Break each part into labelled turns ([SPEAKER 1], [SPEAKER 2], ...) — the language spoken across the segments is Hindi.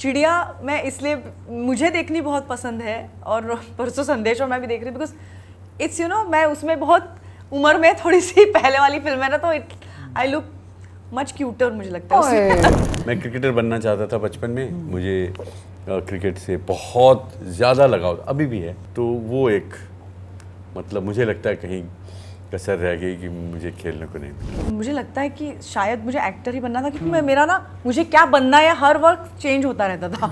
[SPEAKER 1] चिड़िया मैं इसलिए मुझे देखनी बहुत पसंद है और परसों संदेश और मैं भी देख रही बिकॉज इट्स मैं उसमें बहुत उम्र में थोड़ी सी पहले वाली फिल्म है ना, तो आई लुक मच क्यूटर मुझे लगता है उसमें।
[SPEAKER 2] मैं क्रिकेटर बनना चाहता था बचपन में, मुझे क्रिकेट से बहुत ज़्यादा लगाव अभी भी है, तो वो एक मतलब मुझे लगता है कहीं कसर रह गई कि मुझे खेलने को नहीं मिला।
[SPEAKER 1] मुझे लगता है कि शायद मुझे एक्टर ही बनना था, क्योंकि मैं मेरा ना मुझे क्या बनना है हर वक्त चेंज होता रहता था।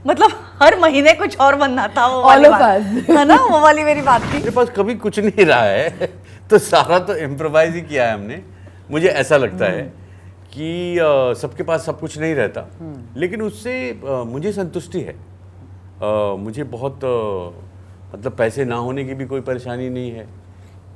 [SPEAKER 1] मतलब हर महीने कुछ और बनना था, वो वाली बात है ना, वो वाली मेरी बात थी।
[SPEAKER 2] मेरे पास कभी कुछ नहीं रहा है तो सारा तो इम्प्रोवाइज ही किया है हमने। मुझे ऐसा लगता है कि सबके पास सब कुछ नहीं रहता, लेकिन उससे मुझे संतुष्टि है। मुझे बहुत मतलब पैसे ना होने की भी कोई परेशानी नहीं है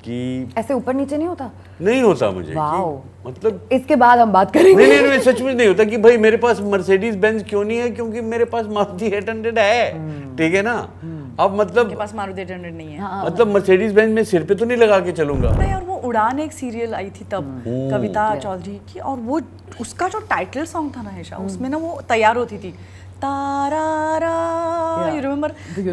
[SPEAKER 2] कि
[SPEAKER 3] ऐसे ऊपर नीचे नहीं होता।
[SPEAKER 2] नहीं होता मुझे कि मतलब
[SPEAKER 3] इसके बाद हम बात करेंगे।
[SPEAKER 2] नहीं सचमुच नहीं होता कि भाई मेरे पास मर्सिडीज बेंज क्यों नहीं है, क्योंकि मेरे पास मारुति 800 है, ठीक है ना। अब मतलब
[SPEAKER 1] के पास मारुति 800 नहीं है,
[SPEAKER 2] मतलब मर्सिडीज बेंज में सिर पे तो नहीं लगा के चलूंगा।
[SPEAKER 1] और वो उड़ान एक सीरियल आई थी तब कविता चौधरी की, और वो उसका जो टाइटल सॉन्ग था ना हेशा, उसमें ना वो तैयार होती थी तारारा, you remember?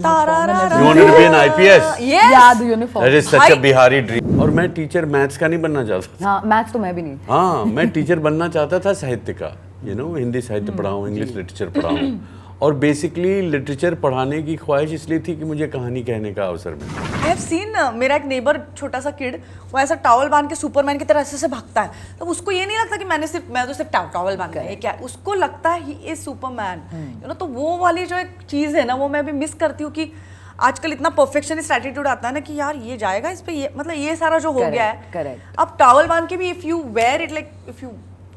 [SPEAKER 1] तारारा।
[SPEAKER 2] You wanted to be an IPS?
[SPEAKER 1] Yes.
[SPEAKER 3] Yeah, the uniform.
[SPEAKER 2] That is such a Bihari dream. और मैं टीचर मैथ्स का नहीं बनना चाहता था।
[SPEAKER 3] हाँ, मैथ्स तो मैं भी नहीं।
[SPEAKER 2] हाँ, मैं टीचर बनना चाहता था साहित्य का, हिंदी साहित्य पढ़ाऊँ, इंग्लिश लिटरेचर पढ़ाऊँ, और बेसिकली लिटरेचर पढ़ाने की ख्वाहिश इसलिए थी कि मुझे कहानी कहने का अवसर मिला।
[SPEAKER 1] आई हैव सीन, मेरा एक नेबर छोटा सा किड, वो ऐसा टॉवल बांध के सुपरमैन की तरह ऐसे भागता है, तो उसको ये नहीं लगता कि मैं तो सिर्फ टॉवल बांध है क्या, उसको लगता है ही इज सुपरमैन। तो वो वाली जो एक चीज़ है ना, वो मैं भी मिस करती हूँ कि आजकल इतना परफेक्शनिस्ट एटीट्यूड आता है ना कि यार ये जाएगा इस पे, ये मतलब ये सारा जो हो गया है, अब टॉवल बांध के भी if you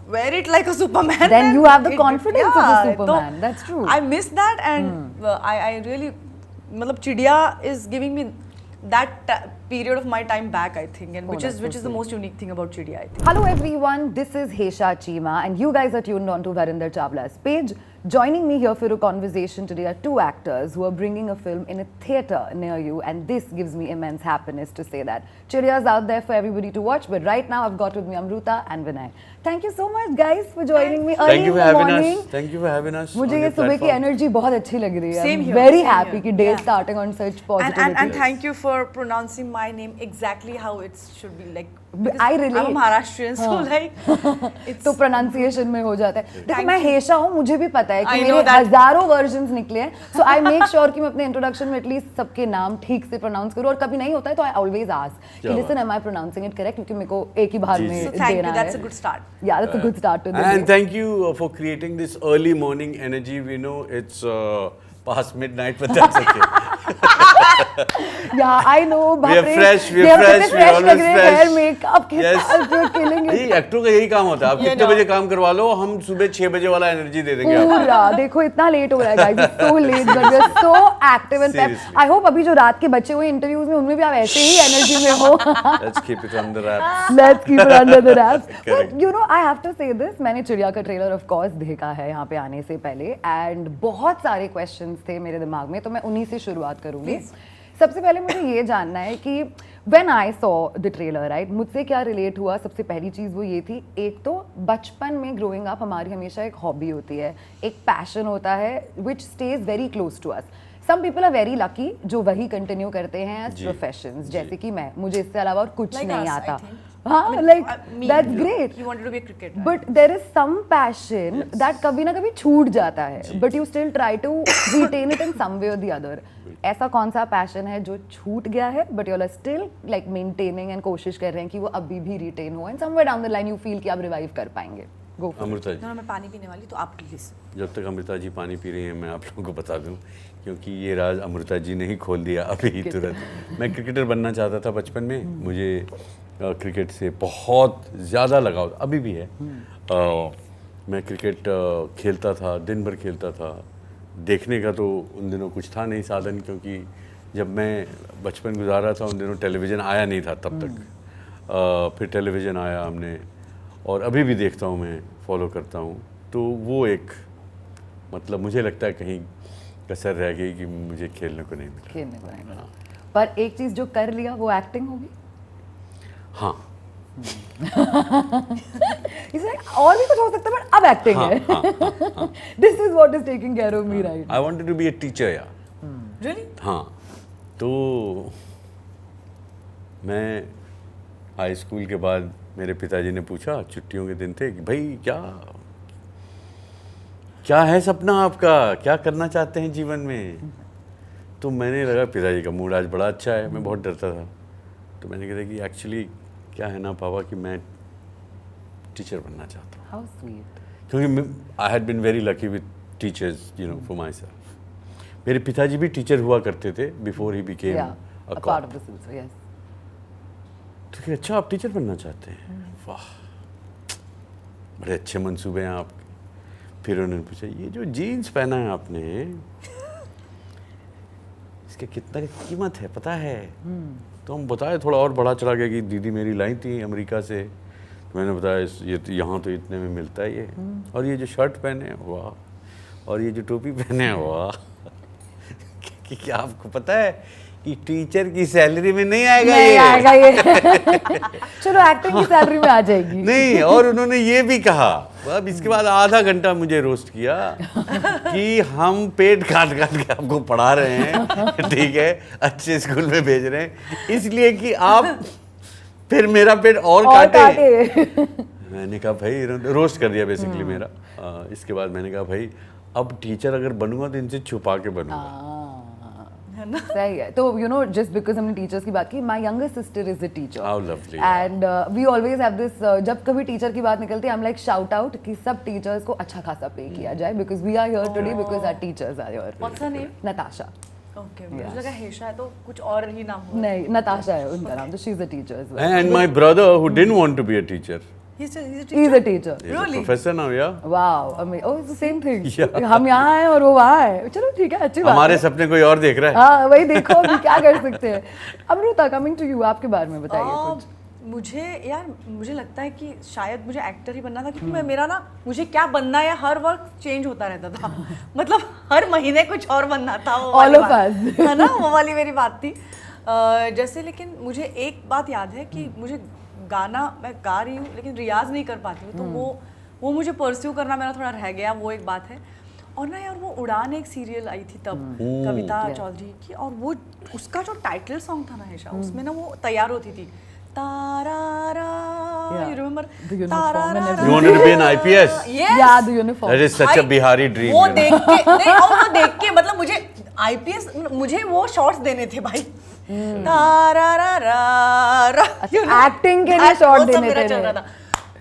[SPEAKER 1] wear it like a Superman,
[SPEAKER 3] then you have the confidence of a Superman. That's true.
[SPEAKER 1] I miss that, and I really मतलब चिड़िया is giving me that period of my time back, I think, and which is the most unique thing about Chidiya, I think.
[SPEAKER 3] Hello everyone, this is Hesha Chima and you guys are tuned on to Varinder Chawla's page. Joining me here for a conversation today are two actors who are bringing a film in a theatre near you, and this gives me immense happiness to say that. Chidiya is out there for everybody to watch, but right now I've got with me Amruta and Vinay. Thank you so much guys for joining me early in the morning.
[SPEAKER 2] Thank you for having us.
[SPEAKER 3] मुझे ये सुबह की energy बहुत अच्छी लग रही है.
[SPEAKER 1] Same here.
[SPEAKER 3] Very happy कि day starting on such positivity.
[SPEAKER 1] And thank you for pronouncing my name exactly how it should be, like
[SPEAKER 3] I relate.
[SPEAKER 1] I'm a Maharashtrian, so like
[SPEAKER 3] तो pronunciation में हो जाता है। देखो मैं हेशा हूँ, मुझे भी पता है कि मेरे हजारों वर्जन्स निकले हैं, so I make sure कि मैं अपने introduction में एटलीस्ट सबके नाम ठीक से pronounce करूँ, और कभी नहीं होता है तो I always ask कि listen am I pronouncing it correct, क्योंकि मेरे को एक ही बार में देना है।
[SPEAKER 1] So thank you, that's a good start.
[SPEAKER 3] Yeah, that's a good start to the day.
[SPEAKER 2] And thank you for creating this early morning energy. We know it's past midnight, but that's okay.
[SPEAKER 3] Yeah, I know.
[SPEAKER 2] We are fresh, we are always fresh.
[SPEAKER 3] Hair, makeup के
[SPEAKER 2] Yes.
[SPEAKER 3] साथ you're killing it.
[SPEAKER 2] नहीं, एक्टर का यही काम होता है। आप कितने बजे काम करवा लो, हम सुबह 6 बजे वाला एनर्जी दे देंगे आपको।
[SPEAKER 3] पूरा देखो इतना लेट हो रहा है guys, it's so late but we're so active and pepped. I hope अभी जो रात के बचे हुए इंटरव्यूज में उनमें भी आप ऐसे ही एनर्जी में हो।
[SPEAKER 2] Let's keep it under wraps.
[SPEAKER 3] Let's keep it under the wraps. But you know, I have to say this, मैंने चिड़िया का ट्रेलर of course देखा है यहाँ पे आने से पहले, and बहुत सारे questions थे मेरे दिमाग में, तो मैं उन्हीं से शुरुआत करूँगी। सबसे पहले मुझे ये जानना है कि when I saw the trailer, right, मुझसे क्या रिलेट हुआ। सबसे पहली चीज़ वो ये थी, एक तो बचपन में ग्रोइंग अप हमारी हमेशा एक हॉबी होती है, एक पैशन होता है which stays very close to us. Some people are very lucky जो वही कंटिन्यू करते हैं as professions, जैसे कि मैं, मुझे इससे अलावा और कुछ नहीं आता। हाँ, like that's great.
[SPEAKER 1] You wanted to be a cricketer.
[SPEAKER 3] But there is some passion that कभी ना कभी छूट जाता है, but you still try to retain it in some way or the other. ऐसा कौन सा पैशन है जो छूट गया है but you are still like maintaining and कोशिश कर रहे हैं कि वो अभी भी retain हो, and somewhere down the line you feel कि आप revive कर पाएंगे? Go.
[SPEAKER 2] अमृता जी,
[SPEAKER 1] मैं पानी पीने वाली, तो आप प्लीज।
[SPEAKER 2] जब तक अमृता जी पानी पी रही हैं मैं आप लोगों को बता दूं, क्योंकि ये राज अमृता जी ने ही खोल दिया अभी तुरंत। मैं क्रिकेटर बनना चाहता था बचपन में, मुझे क्रिकेट से बहुत ज़्यादा लगाव अभी भी है। मैं क्रिकेट खेलता था, दिन भर खेलता था। देखने का तो उन दिनों कुछ था नहीं साधन, क्योंकि जब मैं बचपन गुजारा था उन दिनों टेलीविज़न आया नहीं था तब तक। फिर टेलीविज़न आया हमने, और अभी भी देखता हूँ, मैं फॉलो करता हूँ। तो वो एक मतलब मुझे लगता है कहीं कसर रह गई कि मुझे खेलने को नहीं मिला।
[SPEAKER 3] पर एक चीज़ जो कर लिया वो एक्टिंग होगी।
[SPEAKER 2] हाँ,
[SPEAKER 3] He's like, और भी कुछ हो सकता है but अब एक्टिंग है. This is what is taking care of me right now.
[SPEAKER 2] I wanted to be a teacher, yeah.
[SPEAKER 1] Really?
[SPEAKER 2] हाँ, तो मैं हाई स्कूल के बाद मेरे पिताजी ने पूछा, छुट्टियों के दिन थे, कि भाई क्या है सपना आपका, क्या करना चाहते हैं जीवन में? तो मैंने लगा पिताजी का मूड आज बड़ा अच्छा है, मैं बहुत डरता था, तो मैंने कहा कि एक्चुअली क्या है ना पापा कि मैं टीचर बनना चाहता हूँ.
[SPEAKER 3] How sweet.
[SPEAKER 2] क्योंकि I had been very lucky with teachers, you know, for myself. मेरे पिताजी भी टीचर हुआ करते थे before he became
[SPEAKER 3] Yeah, a part of this also, yes.
[SPEAKER 2] तो कि अच्छा आप टीचर बनना चाहते हैं, वाह, बड़े अच्छे मंसूबे हैं आपके. फिर उन्होंने पूछा ये जो जीन्स पहना है आपने, इसके कितना कीमत है पता है? तो हम बताए, थोड़ा और बड़ा चला गया कि दीदी मेरी लाई थी अमेरिका से, तो मैंने बताया ये तो यहाँ तो इतने में मिलता है ये, और ये जो शर्ट पहने हैं वाह, और ये जो टोपी पहने हैं वाह. कि क्या आपको पता है कि टीचर की सैलरी में नहीं आएगा
[SPEAKER 3] नहीं
[SPEAKER 2] ये?
[SPEAKER 3] आएगा ये. चलो एक्टिंग की सैलरी में आ जाएगी.
[SPEAKER 2] नहीं, और उन्होंने ये भी कहा, अब इसके बाद आधा घंटा मुझे रोस्ट किया कि हम पेट काट काट के आपको पढ़ा रहे हैं, ठीक है, अच्छे स्कूल में भेज रहे हैं, इसलिए कि आप फिर मेरा पेट और काटे. मैंने कहा भाई, रोस्ट कर दिया बेसिकली मेरा. इसके बाद मैंने कहा भाई अब टीचर अगर बनूंगा तो इनसे छुपा के बनूंगा.
[SPEAKER 3] सही है. तो यू नो जस्ट बिकॉज हमने टीचर्स की बात की, my younger sister is a teacher.
[SPEAKER 2] How lovely.
[SPEAKER 3] And we always have this, जब कभी टीचर की बात निकलती है I am like shout out कि सब टीचर्स को अच्छा खासा पे किया जाए, because we are here today because our teachers are here.
[SPEAKER 1] What's her name?
[SPEAKER 3] Natasha.
[SPEAKER 1] Okay, मुझे लगा हेशा है तो कुछ और ही नाम हो.
[SPEAKER 3] नहीं, नताशा है उनका नाम. तो she is a teacher as well.
[SPEAKER 2] And my brother who didn't want to be a teacher,
[SPEAKER 1] He's a
[SPEAKER 3] he is
[SPEAKER 1] teacher.
[SPEAKER 3] A teacher.
[SPEAKER 2] he's a
[SPEAKER 1] Really?
[SPEAKER 2] professor now, yeah.
[SPEAKER 3] Wow, amazing. Oh, it's the same thing.
[SPEAKER 2] Yeah.
[SPEAKER 3] हम यहाँ हैं और वो वहाँ है. चलो ठीक है, अच्छी बात
[SPEAKER 2] हमारे
[SPEAKER 3] है.
[SPEAKER 2] सपने कोई और देख रहा है.
[SPEAKER 3] हाँ, वही देखो अभी क्या कर सकते हैं. अमृता, कमिंग टू यू, आपके बारे में बताइए कुछ.
[SPEAKER 1] मुझे यार मुझे लगता है कि शायद मुझे एक्टर ही बनना था, क्योंकि मैं मेरा ना मुझे क्या बनना है हर वक्त चेंज होता रहता था. मतलब हर महीने कुछ और बनना था. वो
[SPEAKER 3] All
[SPEAKER 1] वाली
[SPEAKER 3] of
[SPEAKER 1] बात,
[SPEAKER 3] us.
[SPEAKER 1] है ना, वो वाली मेरी बात थी. जैसे लेकिन मुझे एक बात याद है कि मुझे गाना मैं गा रही हूँ लेकिन रियाज नहीं कर पाती हूँ, तो वो मुझे परस्यू करना मेरा थोड़ा रह गया, वो एक बात है. और ना यार वो उड़ान एक सीरियल आई थी तब, कविता चौधरी की, और वो उसका जो टाइटल सॉन्ग था ना हेशा, उसमें ना वो तैयार होती थी, तारारा, you remember?
[SPEAKER 3] The uniform and
[SPEAKER 2] You wanted to be an IPS?
[SPEAKER 1] Yes.
[SPEAKER 3] Yeah, the uniform.
[SPEAKER 2] That is such a Bihari dream.
[SPEAKER 1] वो
[SPEAKER 2] you know.
[SPEAKER 1] देख के नहीं, और वो देख के मतलब मुझे IPS, मुझे वो शॉट्स देने थे भाई. तारारारा, you know,
[SPEAKER 3] Acting के लिए
[SPEAKER 1] that
[SPEAKER 3] shot
[SPEAKER 1] वो सब
[SPEAKER 3] देने
[SPEAKER 1] मेरा
[SPEAKER 3] थे
[SPEAKER 1] चल
[SPEAKER 3] ना.
[SPEAKER 1] रहा था.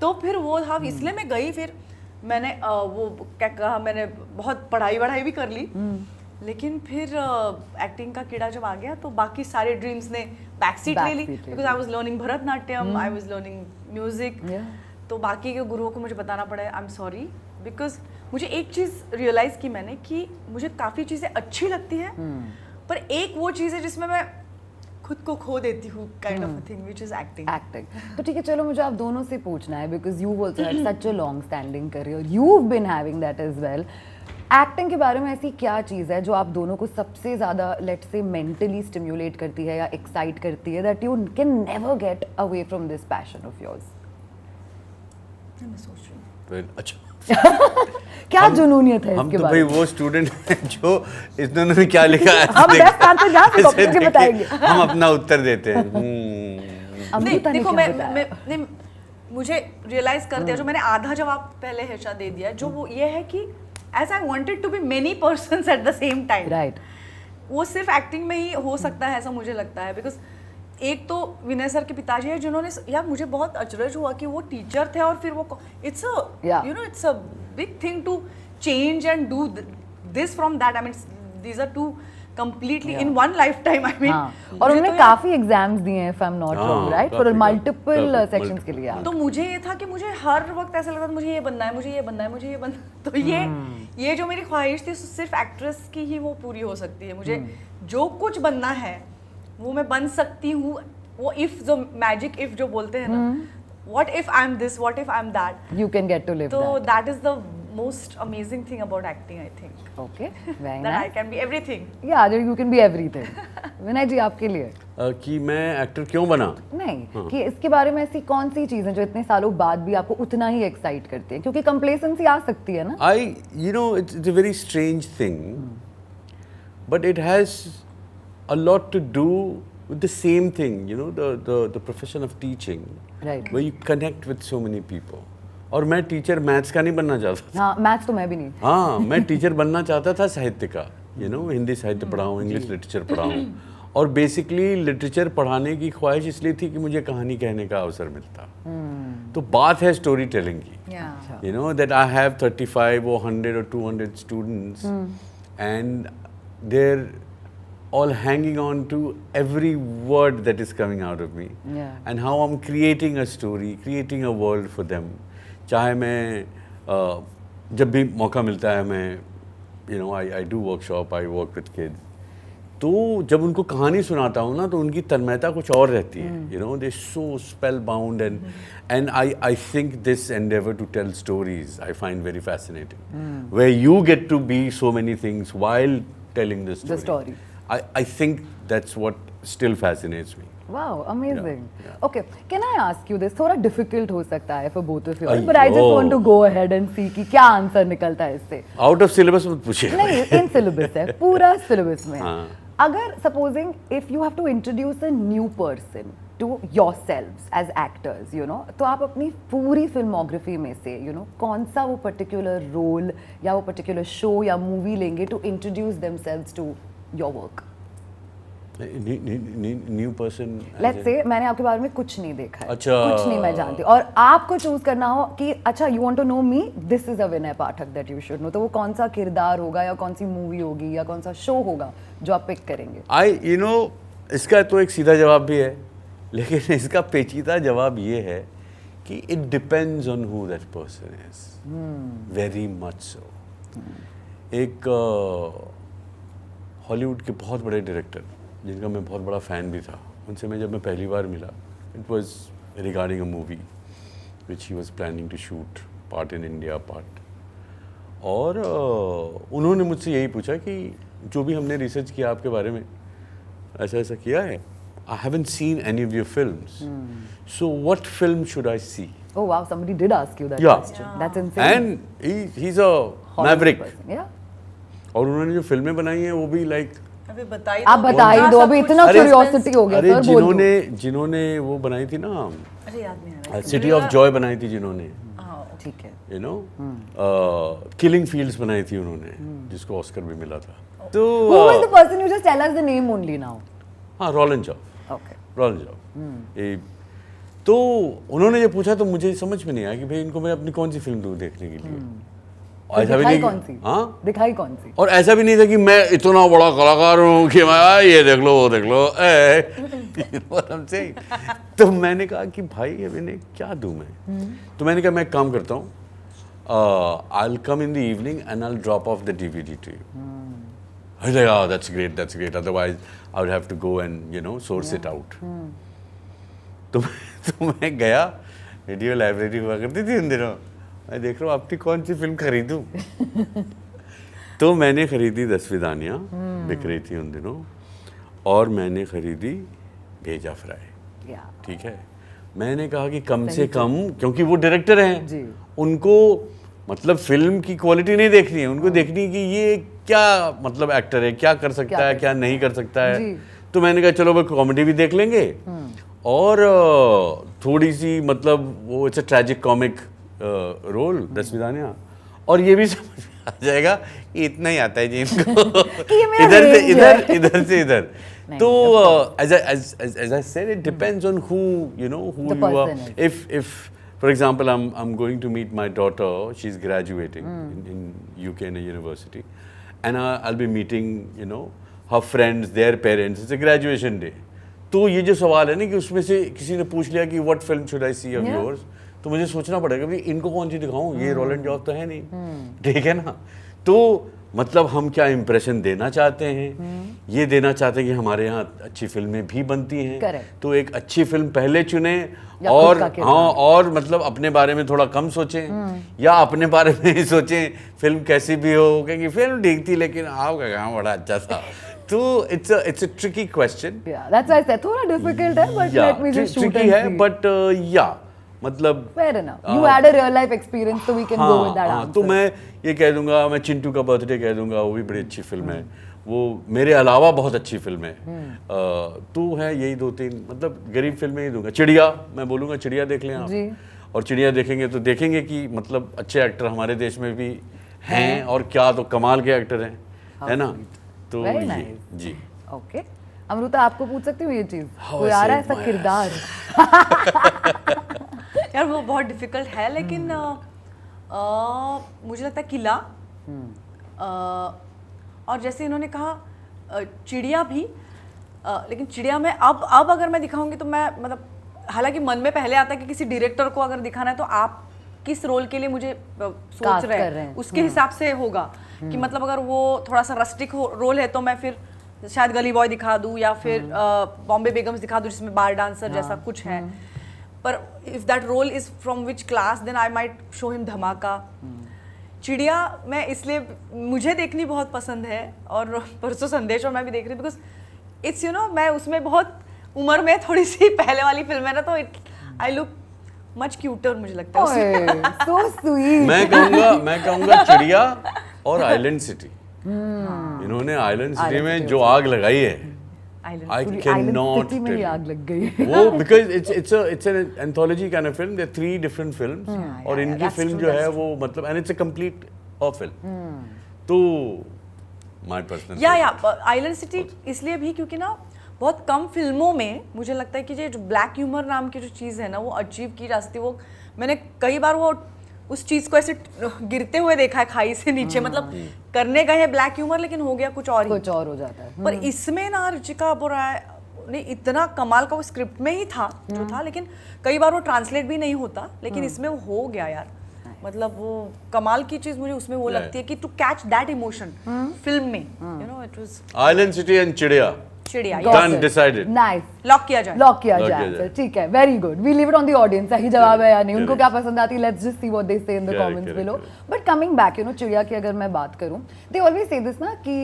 [SPEAKER 1] तो फिर वो था, इसलिए मैं गई. फिर मैंने वो क्या कहा, मैंने बहुत पढ़ाई भी कर ली, लेकिन फिर एक्टिंग का कीड़ा जब आ गया तो बाकी सारे ड्रीम्स ने बैक सीट ले ली, because I was learning Bharatanatyam, I was learning music. तो बाकी के गुरुओं को मुझे बताना पड़ा, आई एम सॉरी, बिकॉज मुझे एक चीज़ रियलाइज़ की मैंने कि मुझे काफ़ी चीज़ें अच्छी लगती हैं, पर एक वो चीज़ है जिसमें मैं खुद को खो देती हूँ, kind of a thing, which is acting.
[SPEAKER 3] Acting. तो ठीक है, चलो मुझे आप दोनों से पूछना है, because you also had such a long standing career, you have been having that as well. Acting के बारे में ऐसी क्या चीज़ है जो आप दोनों को सबसे ज़्यादा लेट्स से मेंटली स्टिम्युलेट करती है या एक्साइट करती है, that you can never get away from this passion of yours?
[SPEAKER 1] मैं सोच रही हूँ.
[SPEAKER 2] Well, अच्छा,
[SPEAKER 3] क्या जुनूनियत है
[SPEAKER 2] हम
[SPEAKER 3] इसके
[SPEAKER 2] तो
[SPEAKER 3] बारे
[SPEAKER 2] भाई
[SPEAKER 3] में?
[SPEAKER 2] वो स्टूडेंट हैं जो इन्होंने क्या लिखा है
[SPEAKER 3] हम बेस्ट आंसर जहाँ से
[SPEAKER 2] ऐसे
[SPEAKER 3] कॉपी के
[SPEAKER 2] देख के
[SPEAKER 3] बताएंगे.
[SPEAKER 2] हम अपना उत्तर देते हैं.
[SPEAKER 1] नहीं
[SPEAKER 3] अमृता ने
[SPEAKER 1] देखो,
[SPEAKER 3] क्या
[SPEAKER 1] मैं
[SPEAKER 3] बताया?
[SPEAKER 1] नहीं, मुझे रियलाइज कर दिया, जो मैंने आधा जवाब पहले हेशा दे दिया, जो वो ये है कि as I wanted to be many persons at the same time.
[SPEAKER 3] Right.
[SPEAKER 1] वो सिर्फ एक्टिंग में ही हो सकता है, ऐसा मुझे लगता है. बिकॉज एक तो विनय सर के पिताजी है जिन्होंने, यार मुझे बहुत अचरज हुआ कि वो टीचर थे और फिर वो it's a
[SPEAKER 3] Yeah.
[SPEAKER 1] You know it's a big thing to change and do this from that. I mean these are two completely in one lifetime. I mean,
[SPEAKER 3] हाँ. और उन्होंने काफी एग्जाम्स दिए हैं, if I'm not wrong, right? For multiple sections के लिए.
[SPEAKER 1] तो मुझे ये था कि मुझे हर वक्त ऐसा लगता था मुझे ये बनना है, मुझे ये बनना है, मुझे ये बनना. तो ये जो मेरी ख्वाहिश थी सिर्फ एक्ट्रेस की ही वो पूरी हो सकती है. मुझे जो कुछ बनना है वो मैं बन सकती हूँ. वो इफ जो मैजिक इफ जो बोलते हैं ना, what if I'm this, what if I'm that,
[SPEAKER 3] You can get to live
[SPEAKER 1] तो
[SPEAKER 3] that.
[SPEAKER 1] that is the most amazing thing about acting, I think.
[SPEAKER 3] Okay, very
[SPEAKER 1] That I
[SPEAKER 3] nice.
[SPEAKER 1] can be everything.
[SPEAKER 3] Yeah, you can be everything. विनय जी आपके लिए
[SPEAKER 2] कि मैं एक्टर क्यों बना?
[SPEAKER 3] नहीं कि इसके बारे में ऐसी कौन सी चीजें जो इतने सालों बाद भी आपको उतना ही एक्साइट करती है, क्योंकि कंप्लेसेंसी आ सकती है ना.
[SPEAKER 2] It's a very strange thing, but it has a lot to do with the same thing, the profession of teaching,
[SPEAKER 3] Right.
[SPEAKER 2] where you connect with so many people. और मैं टीचर मैथ्स का नहीं बनना चाहता था.
[SPEAKER 3] हाँ, मैथ्स तो मैं भी नहीं.
[SPEAKER 2] हाँ, मैं टीचर बनना चाहता था साहित्य का, हिंदी साहित्य पढ़ाऊँ, इंग्लिश लिटरेचर पढ़ाऊँ, और बेसिकली लिटरेचर पढ़ाने की ख्वाहिश इसलिए थी कि मुझे कहानी कहने का अवसर मिलता. तो बात है स्टोरी टेलिंग की.
[SPEAKER 1] Yeah.
[SPEAKER 2] That I have 35 or 100 or 200 students, and they're all hanging on to every word that is coming out of me, and how I'm creating a story, creating a world for them. चाहे मैं जब भी मौका मिलता है मैं I do workshop, I work with kids. तो जब उनको कहानी सुनाता हूँ ना, तो उनकी तन्मयता कुछ और रहती है. They're so spellbound, and I think this endeavor to tell stories I find very fascinating, where you get to be so many things while telling the story.
[SPEAKER 3] The story.
[SPEAKER 2] I think that's what still fascinates me.
[SPEAKER 3] Wow, amazing.
[SPEAKER 2] Yeah.
[SPEAKER 3] Okay, can I ask you this? थोड़ा difficult हो सकता है for both of you,
[SPEAKER 2] अय्यो।
[SPEAKER 3] but I just want to go ahead and see कि क्या आंसर निकलता है इससे.
[SPEAKER 2] Out of syllabus मत पूछिए.
[SPEAKER 3] नहीं, in syllabus है, पूरा syllabus में.
[SPEAKER 2] हाँ.
[SPEAKER 3] अगर supposing if you have to introduce a new person to yourselves as actors, तो आप अपनी पूरी filmography में से, कौन सा वो particular role या वो particular show या movie लेंगे to introduce themselves to your work?
[SPEAKER 2] New person.
[SPEAKER 3] Let's say मैंने आपके बारे में कुछ नहीं देखा है,
[SPEAKER 2] अच्छा।
[SPEAKER 3] कुछ नहीं मैं जानती, और आपको चूज करना हो कि अच्छा you want to know me, this is a Vinay Pathak that you should know, तो वो कौन सा किरदार होगा या कौन सी मूवी होगी या कौन सा शो होगा जो आप पिक करेंगे?
[SPEAKER 2] इसका तो एक सीधा जवाब भी है, लेकिन इसका पेचीदा जवाब ये है कि it depends on who that person is. Very much so. एक हॉलीवुड के बहुत बड़े डायरेक्टर जिनका मैं बहुत बड़ा फ़ैन भी था, उनसे जब मैं पहली बार मिला, it was regarding a movie which he was planning to shoot, part in India part, और उन्होंने मुझसे यही पूछा कि जो भी हमने रिसर्च किया आपके बारे में, ऐसा ऐसा किया है, I haven't seen any of your films, so what film should I see?
[SPEAKER 3] Oh wow, somebody did ask you that
[SPEAKER 2] Yeah.
[SPEAKER 3] question. That's insane.
[SPEAKER 2] And he's a maverick.
[SPEAKER 3] Yeah.
[SPEAKER 2] और उन्होंने जो फिल्में बनाई हैं वो भी लाइक,
[SPEAKER 1] अभी बताइए
[SPEAKER 3] आप बताइए दो, अभी इतना
[SPEAKER 2] अरे-
[SPEAKER 3] क्यूरियोसिटी हो गया
[SPEAKER 2] अरे
[SPEAKER 3] सर, बोल दो.
[SPEAKER 2] जिन्होंने वो बनाई थी ना,
[SPEAKER 1] अरे याद नहीं आ रहा.
[SPEAKER 2] सिटी ऑफ जॉय बनाई थी जिन्होंने,
[SPEAKER 1] हाँ,
[SPEAKER 3] ठीक है.
[SPEAKER 2] किलिंग फील्ड्स बनाई थी उन्होंने, जिसको ऑस्कर भी मिला था. तो
[SPEAKER 3] Who was the person? You just tell us the name only now.
[SPEAKER 2] हाँ, Rolan job.
[SPEAKER 3] Okay.
[SPEAKER 2] Rolan job. तो उन्होंने ये पूछा तो मुझे समझ में नहीं आया कि भाई इनको मैं अपनी कौन सी फिल्म दूँ देखने के लिए. और ऐसा भी
[SPEAKER 3] दिखाई
[SPEAKER 2] नहीं,
[SPEAKER 3] कौन सी?
[SPEAKER 2] हाँ,
[SPEAKER 3] दिखाई कौन सी?
[SPEAKER 2] और ऐसा भी नहीं था कि मैं इतना बड़ा कलाकार हूँ कि मैं ये देख लो वो देख लो, what I'm saying. तो मैंने कहा कि भाई अभी ने क्या दूँ मैं. तो मैंने कहा मैं एक काम करता हूँ, I'll come in the evening and I'll drop off the DVD to you. I was like, oh, that's great. Otherwise, I would have to go and source it out. तो मैं गया, रेडियो लाइब्रेरी हुआ करती थी उन दिनों, मैं देख रहा हूँ अपनी कौन सी फिल्म खरीदूं. तो मैंने खरीदी 10 विदानियाँ, बिक रही थी उन दिनों, और मैंने खरीदी भेजा फ्राई.
[SPEAKER 3] Yeah.
[SPEAKER 2] ठीक है, मैंने कहा कि कम से कम, क्योंकि वो डायरेक्टर हैं,
[SPEAKER 3] जी.
[SPEAKER 2] उनको मतलब फिल्म की क्वालिटी नहीं देखनी है, उनको देखनी है कि ये क्या मतलब एक्टर है, क्या कर सकता है, क्या नहीं कर सकता है.
[SPEAKER 3] जी.
[SPEAKER 2] तो मैंने कहा चलो भाई कॉमेडी भी देख लेंगे, और थोड़ी सी मतलब वो it's a tragic comic role, 10 विदानियाँ, और ये भी समझ में आ जाएगा कि इतना ही आता है जी इनको,
[SPEAKER 3] ये मेरा
[SPEAKER 2] इधर से
[SPEAKER 3] range
[SPEAKER 2] इधर,
[SPEAKER 3] है.
[SPEAKER 2] इधर से इधर.
[SPEAKER 3] नहीं,
[SPEAKER 2] तो
[SPEAKER 3] of
[SPEAKER 2] as I said, it depends on who
[SPEAKER 3] The
[SPEAKER 2] you are.
[SPEAKER 3] person is.
[SPEAKER 2] If for example I'm going to meet my daughter, she's graduating in UK in a university, and I'll be meeting her friends, their parents. It's a graduation day. तो ये जो सवाल है ना कि उसमें से किसी ने पूछ लिया कि what film should I see of
[SPEAKER 3] Yeah.
[SPEAKER 2] yours, तो मुझे सोचना पड़ेगा कि इनको कौन सी दिखाऊं, ये रोलन जॉब तो है नहीं, ठीक है ना. तो मतलब हम क्या इम्प्रेशन देना चाहते हैं, ये देना चाहते हैं कि हमारे यहाँ अच्छी फिल्में भी बनती हैं।
[SPEAKER 3] Correct.
[SPEAKER 2] तो एक अच्छी फिल्म पहले चुने
[SPEAKER 3] या
[SPEAKER 2] और
[SPEAKER 3] खुद का किरदार।
[SPEAKER 2] हाँ, और मतलब अपने बारे में थोड़ा कम सोचें या अपने बारे में ही सोचें, फिल्म कैसी भी हो, क्योंकि फिल्म ठीक थी लेकिन आपका काम बड़ा अच्छा था। तो it's a tricky question.
[SPEAKER 3] Yeah, that's why I said थोड़ा difficult है, but let me just shoot
[SPEAKER 2] tricky
[SPEAKER 3] and
[SPEAKER 2] है,
[SPEAKER 3] see.
[SPEAKER 2] बट या मतलब
[SPEAKER 3] Fair enough. You had a real life experience, so we can go with that answer.
[SPEAKER 2] तो मैं ये कह दूंगा, मैं चिंटू का बर्थडे कह दूंगा, वो भी बड़ी अच्छी फिल्म है। वो मेरे अलावा बहुत अच्छी फिल्म है। तो है यही 2-3 मतलब गरीब फिल्में ही दूंगा। चिड़िया मैं बोलूँगा, चिड़िया देख लें आप।
[SPEAKER 3] जी।
[SPEAKER 2] और चिड़िया देखेंगे तो देखेंगे कि मतलब अच्छे एक्टर हमारे देश में भी हैं और क्या तो कमाल के एक्टर हैं, है ना। तो
[SPEAKER 3] Very
[SPEAKER 2] ये
[SPEAKER 3] nice.
[SPEAKER 2] जी
[SPEAKER 3] Okay. अमृता, आपको पूछ सकती हूँ ये चीज?
[SPEAKER 2] How
[SPEAKER 3] कोई
[SPEAKER 2] I
[SPEAKER 3] आ रहा है
[SPEAKER 2] saved
[SPEAKER 3] ऐसा
[SPEAKER 2] my
[SPEAKER 3] किरदार?
[SPEAKER 1] यार वो बहुत डिफिकल्ट है, लेकिन मुझे लगता है किला। और जैसे इन्होंने कहा चिड़िया भी, लेकिन चिड़िया में अब अगर मैं दिखाऊंगी तो मैं मतलब, हालांकि मन में पहले आता है कि किसी डायरेक्टर को अगर दिखाना है तो आप किस रोल के लिए मुझे सोच
[SPEAKER 3] Cast
[SPEAKER 1] रहे
[SPEAKER 3] कर रहे हैं।
[SPEAKER 1] हैं उसके हिसाब से होगा कि मतलब अगर वो थोड़ा सा रस्टिक रोल है तो मैं फिर शायद गली बॉय दिखा दूं या फिर बॉम्बे बेगम्स दिखा दूं जिसमें बार डांसर जैसा कुछ है। पर if that role is from which class then I might show him धमाका। चिड़िया मैं इसलिए मुझे देखनी बहुत पसंद है, और परसों संदेश और मैं भी देख रही, बिकॉज इट्स मैं उसमें बहुत उम्र में थोड़ी सी पहले वाली फिल्म है ना, तो आई लुक मच क्यूटर मुझे लगता है उसमें।
[SPEAKER 3] So sweet.
[SPEAKER 2] मैं कहूँगा चिड़िया और आइलैंड सिटी। इन्होंने आइलैंड सिटी में जो आग लगाई है,
[SPEAKER 1] Island.
[SPEAKER 2] आई
[SPEAKER 3] पूरी
[SPEAKER 2] कैन
[SPEAKER 3] Island
[SPEAKER 2] नॉट
[SPEAKER 3] City में ही आग लग गई।
[SPEAKER 2] वो because it's an anthology kind of film, there 3 different films और
[SPEAKER 1] yeah,
[SPEAKER 2] इनकी
[SPEAKER 1] that's
[SPEAKER 2] फिल्म
[SPEAKER 1] true,
[SPEAKER 2] जो है
[SPEAKER 1] that's
[SPEAKER 2] वो मतलब and it's a complete film. तो माय पर्सनल
[SPEAKER 1] या आइलैंड सिटी इसलिए भी क्योंकि ना बहुत कम फिल्मों में मुझे लगता है कि ये जो ब्लैक ह्यूमर नाम की जो चीज़ है ना वो अचीव की जा सकती है। वो मैंने कई बार वो उस चीज़ को ऐसे गिरते हुए देखा है खाई से नीचे, मतलब करने गए हैं ब्लैक ह्यूमर लेकिन हो गया कुछ और ही।
[SPEAKER 3] कुछ और हो जाता है।
[SPEAKER 1] पर इसमें ना रुचिका राय ने इतना कमाल का, वो स्क्रिप्ट में ही था जो था, लेकिन कई बार वो ट्रांसलेट भी नहीं होता, लेकिन इसमें वो हो गया यार। मतलब वो कमाल की चीज मुझे उसमें वो लगती है कि to catch that emotion film में, it was
[SPEAKER 2] island city and चिड़िया
[SPEAKER 1] चिड़िया।
[SPEAKER 2] Done, decided.
[SPEAKER 3] Nice.
[SPEAKER 1] लॉक किया जाए।
[SPEAKER 3] लॉक किया
[SPEAKER 2] Lock
[SPEAKER 3] जाए
[SPEAKER 2] किया जाए।
[SPEAKER 3] आंसर। ठीक है, very good. We leave it on the audience, सही जवाब है या नहीं, उनको
[SPEAKER 2] Correct.
[SPEAKER 3] क्या पसंद आती है, let's just see what they say in the
[SPEAKER 2] Correct,
[SPEAKER 3] comments
[SPEAKER 2] correct,
[SPEAKER 3] below.
[SPEAKER 2] correct.
[SPEAKER 3] But coming back, चिड़िया की अगर मैं बात करूं, दे ऑलवेज से दिस ना कि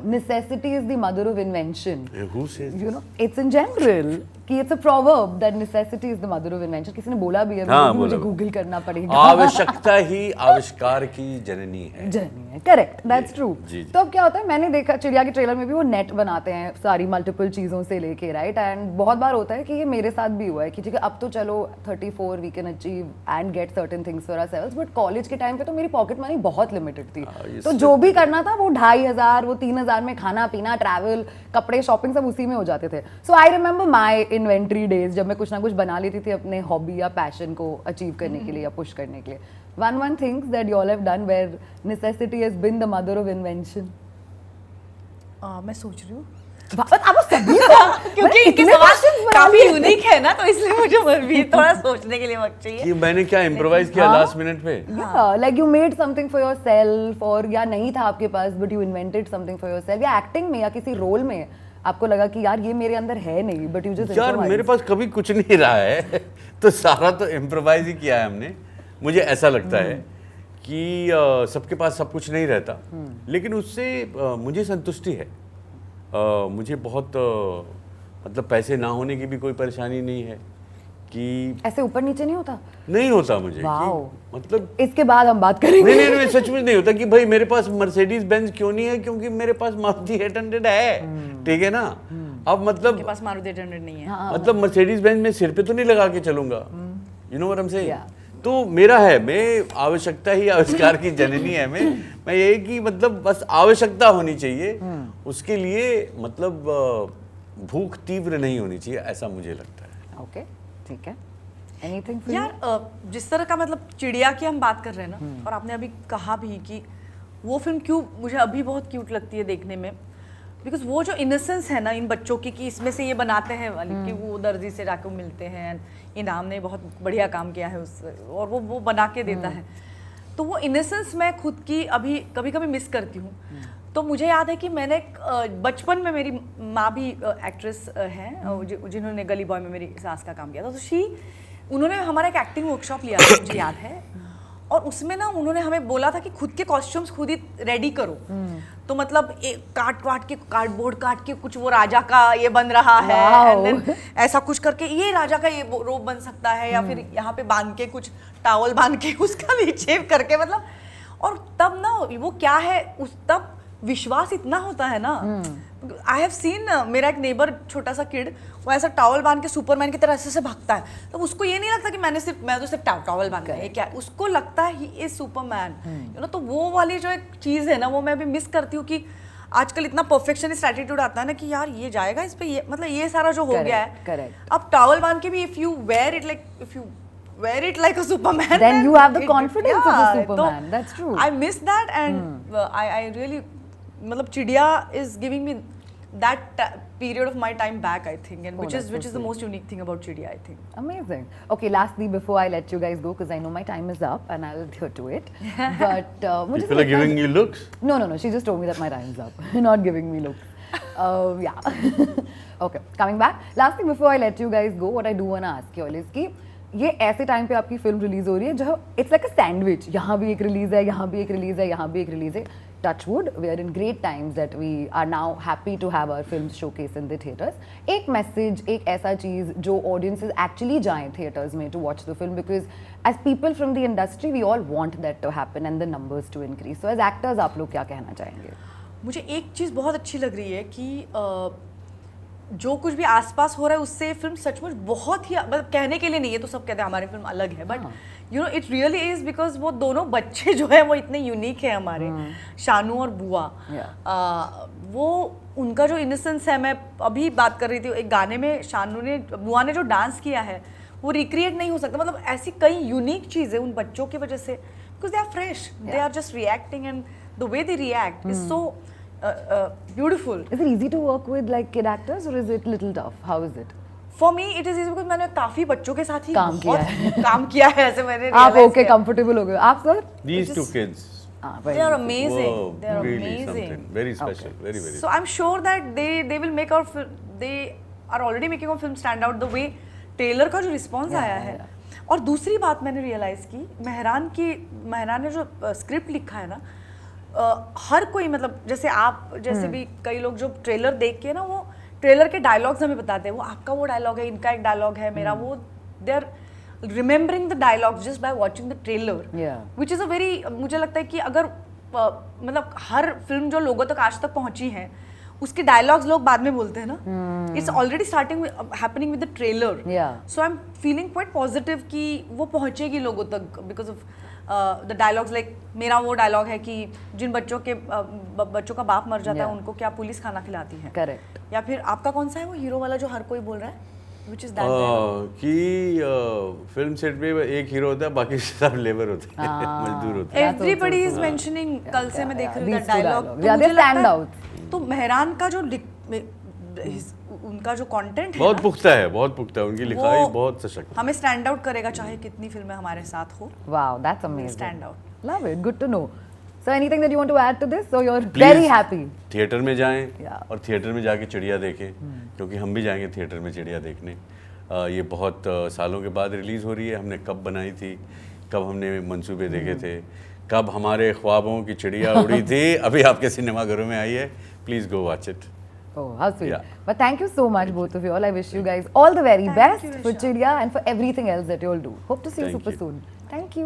[SPEAKER 3] necessity is the mother of invention.
[SPEAKER 2] Who says?
[SPEAKER 3] It's in general कि it's a proverb that necessity is the mother of invention. किसी ने बोला भी है,
[SPEAKER 2] हाँ,
[SPEAKER 3] मुझे
[SPEAKER 2] बोला।
[SPEAKER 3] गूगल करना पड़ेगा।
[SPEAKER 2] आवश्यकता ही आविष्कार की जननी है।
[SPEAKER 3] जर्नी है, करेक्ट, दैट्स ट्रू।
[SPEAKER 2] जी, जी।
[SPEAKER 3] तो अब क्या होता है, मैंने देखा चिड़िया के ट्रेलर में भी वो नेट बनाते हैं सारी मल्टीपल चीज़ों से लेके, राइट। एंड बहुत बार होता है कि ये मेरे साथ भी हुआ है कि ठीक है अब तो चलो 34 we can achieve and get certain things for ourselves, but college के टाइम पे तो मेरी पॉकेट मनी बहुत लिमिटेड थी।
[SPEAKER 2] ये
[SPEAKER 3] तो जो भी करना था वो 2500 वो 3000 में खाना पीना ट्रैवल कपड़े शॉपिंग सब उसी में हो जाते थे। So I remember my inventory days, जब मैं कुछ ना कुछ बना लेती थी अपने हॉबी या पैशन को अचीव करने के लिए या पुश करने के लिए। one things that you all have done where necessity has been the mother of invention.
[SPEAKER 1] मैं सोच रही हूँ
[SPEAKER 3] बस अब सभी
[SPEAKER 1] क्योंकि इनके सवाल काफी यूनिक है ना, तो इसलिए मुझे भी थोड़ा सोचने के लिए वक्त चाहिए।
[SPEAKER 2] कि मैंने क्या इम्प्रोवाइज किया
[SPEAKER 3] हाँ।
[SPEAKER 2] लास्ट मिनट पे?
[SPEAKER 3] like you made something for yourself, और या नहीं था आपके पास but you invented something for yourself, या एक्टिंग में या किसी रोल में आपको लगा कि यार ये मेरे अंदर है नहीं but you just
[SPEAKER 2] यार मेरे पास कभी कुछ नहीं रहा है तो सारा तो इम्प्रोवाइज ही किया है हमने। मुझे ऐसा लगता है कि सबके पास सब कुछ नहीं रहता, लेकिन उससे मुझे संतुष्टि है। मुझे बहुत मतलब पैसे ना होने की भी कोई परेशानी नहीं है कि
[SPEAKER 3] ऐसे ऊपर नीचे नहीं होता।
[SPEAKER 2] नहीं होता मुझे
[SPEAKER 3] वाओ।
[SPEAKER 2] कि मतलब
[SPEAKER 3] इसके बाद हम बात करेंगे।
[SPEAKER 2] नहीं सच में नहीं होता कि भाई मेरे पास मर्सिडीज बेंज क्यों नहीं है, क्योंकि मेरे पास मारुति 800 है, ठीक है ना। अब मतलब
[SPEAKER 1] के पास मारुति 800 नहीं है,
[SPEAKER 2] मतलब मर्सिडीज बेंज में सिर पे तो नहीं लगा के चलूंगा, you know what I am saying.
[SPEAKER 3] Yeah.
[SPEAKER 2] तो मेरा है, मैं आवश्यकता ही आविष्कार की जननी है। मैं यही कि मतलब बस आवश्यकता होनी चाहिए, उसके लिए मतलब भूख तीव्र नहीं होनी चाहिए, ऐसा मुझे लगता है।
[SPEAKER 3] ओके, ठीक है। एनीथिंग फॉर
[SPEAKER 1] यार जिस तरह का मतलब चिड़िया की हम बात कर रहे हैं ना, और आपने अभी कहा भी कि वो फिल्म क्यों मुझे अभी बहुत क्यूट लगती है देखने में, बिकॉज वो जो इनोसेंस है ना इन बच्चों की कि इसमें से ये बनाते हैं वाली कि वो दर्जी से जाकर मिलते हैं, इनाम ने बहुत बढ़िया काम किया है उस, और वो बना के देता है। तो वो इनोसेंस मैं खुद की अभी कभी कभी मिस करती हूँ। तो मुझे याद है कि मैंने बचपन में, मेरी माँ भी एक्ट्रेस हैं जिन्होंने गली बॉय में मेरी सास का काम किया था, तो उन्होंने हमारा एक एक्टिंग वर्कशॉप लिया था, मुझे याद है। और उसमें ना उन्होंने हमें बोला था कि खुद के कॉस्ट्यूम्स खुद ही रेडी करो। तो मतलब कार्डबोर्ड काट के कुछ वो राजा का ये बन रहा है, and then ऐसा कुछ करके ये राजा का ये रोब बन सकता है, या फिर यहाँ पे बांध के कुछ टावल बांध के उसका भी शेप करके, मतलब। और तब ना वो क्या है, उस तब विश्वास इतना होता है ना। आई हैव सीन, मेरा एक नेबर छोटा सा किड, वो ऐसा टॉवल बांध के सुपरमैन की तरह ऐसे भागता है, तो उसको ये नहीं लगता कि मैं तो सिर्फ टॉवल बांधा है, क्या उसको लगता है he is Superman, you know. तो वो वाली जो एक चीज़ है ना, वो मैं भी मिस करती हूँ कि आजकल इतना परफेक्शनिस्ट एटीट्यूड आता है ना कि यार ये जाएगा इस पे, ये मतलब ये सारा जो हो गया है। अब टॉवल बांध के भी if you wear it like a Superman,
[SPEAKER 3] then you have the confidence of a Superman. That's true.
[SPEAKER 1] I miss that, and I really, मतलब चिड़िया is giving me that period of my time back, I think, and which is the most unique thing about Chidiya, I think.
[SPEAKER 3] Amazing. Okay, lastly, before I let you guys go, because I know my time is up and I'll adhere to it, but
[SPEAKER 2] people are giving you looks?
[SPEAKER 3] No, she just told me that my time is up. Not giving me looks. Yeah. Okay, coming back. Last thing before I let you guys go, what I do want to ask you all is कि ये ऐसे टाइम पे आपकी फिल्म रिलीज हो रही है जो इट्स लाइक अ सैंडविच, यहाँ भी एक रिलीज है, यहाँ भी एक रिलीज है, यहाँ भी एक रिलीज है. Touchwood, we are in great times that we are now happy to have our films showcased in the theaters. एक मैसेज, एक ऐसा चीज़ जो audiences actually जाएं theaters में to watch the film, because as people from the industry we all want that to happen and the numbers to increase. So as actors आप लोग क्या कहना चाहेंगे?
[SPEAKER 1] मुझे एक चीज़ बहुत अच्छी लग रही है कि जो कुछ भी आसपास हो रहा है उससे फिल्म सचमुच बहुत ही, मतलब कहने के लिए नहीं है तो सब कहते हैं हमारी फिल्म अलग है, but you know it really is because वो दोनों बच्चे जो है वो इतने यूनिक है हमारे, शानू और बुआ। वो उनका जो इनोसेंस है, मैं अभी बात कर रही थी एक गाने में शानू ने, बुआ ने जो डांस किया है वो रिक्रिएट नहीं हो सकता। मतलब ऐसी कई यूनिक चीज़ें उन बच्चों की वजह से, because they are fresh, they are just reacting and the way they react is so beautiful.
[SPEAKER 3] Is it easy to work with like kid actors or is it little tough? How is it?
[SPEAKER 1] For me it is easy because मैंने काफी बच्चों के साथ ही
[SPEAKER 3] काम किया है
[SPEAKER 1] ऐसे मैंने
[SPEAKER 3] आप okay comfortable हो गए आप sir?
[SPEAKER 2] These two kids.
[SPEAKER 1] They are amazing. They are
[SPEAKER 2] really
[SPEAKER 1] amazing.
[SPEAKER 2] Something very special. Okay. Very.
[SPEAKER 1] So I'm sure that they will make our film. They are already making our film stand out the way trailer का जो response आया है। और दूसरी बात मैंने realize की, मेहरान ने जो script लिखा है ना, हर कोई, मतलब जैसे आप जैसे भी कई लोग जो ट्रेलर देख के ना, वो ट्रेलर के डायलॉग्स हमें बताते हैं, वो आपका वो डायलॉग है, इनका एक डायलॉग है, मेरा वो, they are remembering the dialogues just by watching the trailer, which is a very, मुझे लगता है कि अगर मतलब हर फिल्म जो लोगों तक आज तक पहुंची है उसके डायलॉग्स लोग बाद में बोलते हैं ना, it's already starting happening with the trailer, so I am feeling quite positive कि वो पहुंचेगी लोगों तक because of the dialogues. Like मेरा वो डायलॉग है कि जिन बच्चों का बाप मर जाता है उनको क्या पुलिस खाना खिलाती है,
[SPEAKER 3] करेक्ट।
[SPEAKER 1] या फिर आपका कौन सा है वो हीरो वाला जो हर कोई बोल रहा है, व्हिच इज दैट
[SPEAKER 2] कि फिल्म सेट पे एक हीरो होता है, बाकी सब लेबर होते हैं, मजदूर होते हैं।
[SPEAKER 1] एवरीबॉडी इज मेंशनिंग, कल से मैं देख रही हूँ डायलॉग, तो मेहरान का जो उनका जो कंटेंट है
[SPEAKER 2] बहुत पुख्ता है, उनकी लिखाई बहुत सशक्त,
[SPEAKER 1] हमें स्टैंड आउट करेगा चाहे कितनी फिल्में हमारे साथ हो।
[SPEAKER 3] Wow, that's amazing,
[SPEAKER 1] stand out,
[SPEAKER 3] love it, good to know. So anything that you want to add to this, so you are very happy?
[SPEAKER 2] Theatre में जाएं और थिएटर में जाके चिड़िया देखें, क्योंकि हम भी जाएंगे थिएटर में चिड़िया देखने। ये बहुत सालों के बाद रिलीज़ हो रही है। हमने कब बनाई थी, कब हमने मंसूबे देखे थे, कब हमारे ख्वाबों की चिड़िया उड़ी थी, अभी आपके सिनेमाघरों में आई है। Please go watch it.
[SPEAKER 3] Oh, how sweet. But thank you so much, both of you all. I wish you guys all the very best for Chidiya and for everything else that you all do. Hope to see you super soon. Thank you.